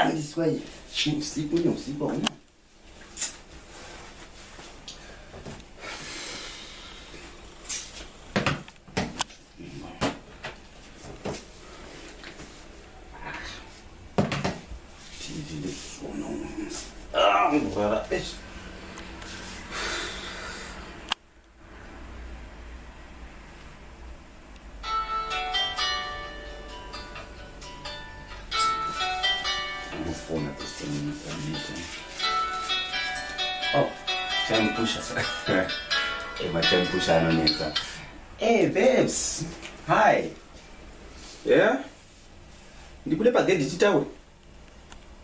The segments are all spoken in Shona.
this way. You sleep when you sleep on. Oh, time pusher. Hey, MaTime pusher anonetsa. Hey, babes. Hi. Yeah? Ndikule pagedi chitawe.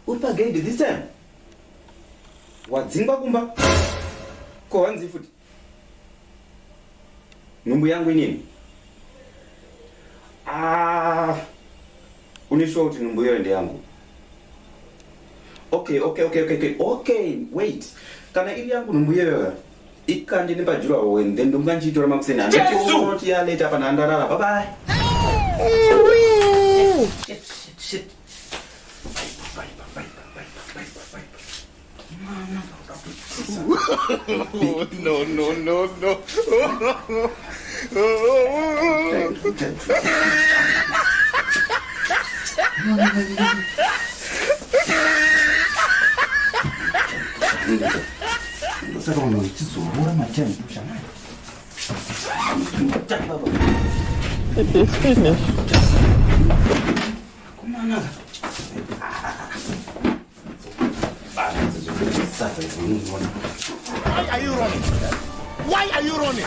Uri pagedi this time? Wadzingwa kumba? Ko wanzi futi? Numbu yangu inini? Unisho uti numbu yoyo ndi yangu. Okay, wait. Kana ili yangu numbu yoyo ikandi nipajura owe then ndunganchitora makuseni andoti ya later pana andalala. Bye bye. Shit. Bye. No. It's finished. Why are you running?